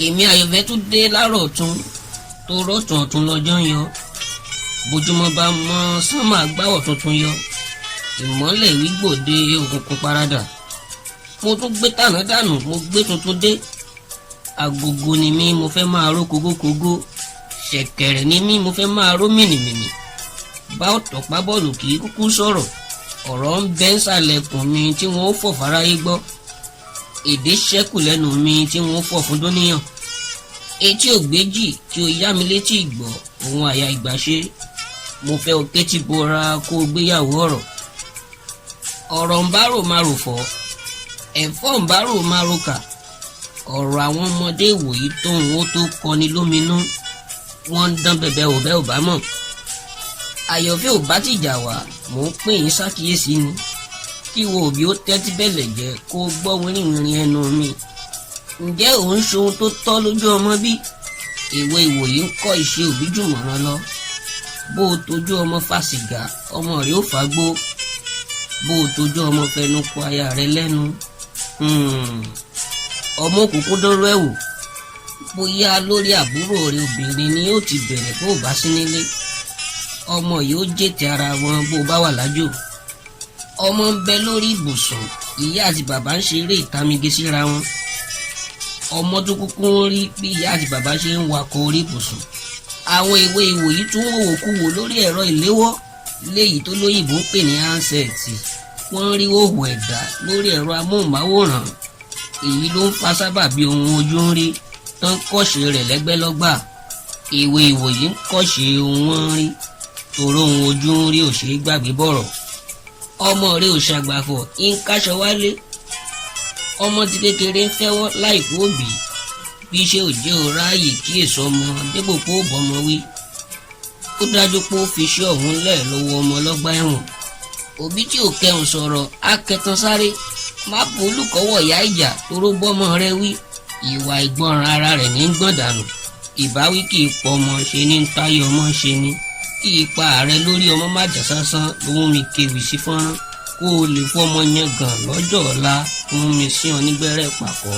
èmi àyọ̀fẹ́ tún dé láàárọ̀ ọ̀tún tó rọ̀tún ọ̀tún lọ́jọ́ ń yọ bójúmọ́ bá mọ́ sánmà gbáwọ̀ tuntun yọ ìmọ́lẹ̀ wígbòde òkùnkùn paradà mo tún gbé tàná dànù mo gbé tuntun dé agogo ni mí mo fẹ́ máa ró kógókógó ṣẹ̀kẹ̀rẹ̀ ni mí mo fẹ́ máa ró mìnìmìnì bá ọ̀tọ̀pá bọ́ọ̀lù kì í kúkú sọ̀rọ̀ ọ̀rọ̀ ń bẹ nsàlẹ̀kùn mi tí wọ́n ó fọ̀ fáráyé gbọ́ èdè ṣẹ́kù lẹ́nu mi tí wọ́n ó fọ̀ fún dóníyàn etí ògbéjì tí ó yá mi létí ìgbọ́ òun àyà ìgbàṣe mo fẹ́ o kétí bora kó o gbéyàwó ọ̀rọ̀ ń bá rò máa rò fọ́ ẹ̀fọ́ ń bá rò máa rò kà ọ̀rọ̀ àwọn ọmọdé ìwòyí tóun ó tó kọni lóminú wọ́n ń dán bẹ̀bẹ̀ òbẹ́ ò bá mọ̀ àyọ̀fẹ́ ò bá tìjà wá mò ń pè yín ṣàkíyèsí ni kí wo òbí ó tẹ́tí bẹ̀lẹ̀ jẹ́ kó o gbọ́ wínrìnrìn ẹnu mi ǹjẹ́ òun ṣohun tó tọ́ lójú ọmọ bí ìwé ìwòyí ń kọ́ ìṣe òbí jùmọ̀ràn lọ bó o tójú ọmọ fàṣìgà ọmọ rẹ̀ ó fàgbó bó o tójú ọmọ fẹnu kò aya rẹ̀ lẹ́nu ọmọ òkùnkùn dọ́rọ́ ẹ̀wò bóyá lórí àbúrò rẹ̀ obìnrin ni ó ti bẹ̀rẹ̀ bó o bá sí nílé ọmọ yìí ó jètè ara wọn bó o bá wà lájò ọmọ ń bẹ lórí ibùsùn ìyá àti bàbá ń ṣeré ìtamige síra wọn ọmọ tó kúkú ń rí bí ìyá àti bàbá ṣe ń wakọ̀ orí ibùsùn àwọn ìwé ìwòyí tún wòwòkúwò lórí ẹ̀rọ ìléwọ́ léyìí tó lóyìnbó ń pè ní hánsẹ̀tì wọ́n ń rí òhò ẹ̀dá lórí ẹ̀rọ amóhùnmáwòrán èyí ló ń fa sábàbí ohun ojú ń rí tán kọ́ṣe rẹ̀ lẹ́gbẹ́lọ́gbà ìwé ìwòyí ń kọ́ṣe ohun wọn ń rí torí ohun ojú ń rí ò ṣeé gbàgbé bọ̀rọ̀ ọmọ rẹ̀ ò ṣàgbàfọ̀ ń káṣọ wálé ọmọ ti kékeré ń fẹ́wọ́ láìkú òbí bí iṣẹ́ òjé ò ráàyè kí èso ọmọ dépò pé ó bọ́mọ wí ó dájú pé ó fi iṣẹ́ ọ̀hún lẹ̀ lọ́wọ́ ọmọ ọlọ́gbà ẹ̀wọ̀n òbí tí ò kẹhùn sọ̀rọ̀ á kẹtan sáré má bò olùkọ́wọ̀ ìyá ìjà toró bọ́mọ rẹ̀ wí ìwà ìgbọràn ara rẹ̀ ní gbọ̀n dànù ìbáwí kì í pọ̀ ọmọ ṣe ní táyọ̀ ọmọ ṣe ní kí ipa ààrẹ lórí ọmọ má jà sásán ló mú mi kéwì sí fọ́nrán kó o lè fọmọ yẹn gàn lọ́jọ́ ọ̀la fún mi sí ọ nígbẹ́rẹ́ pàkọ́.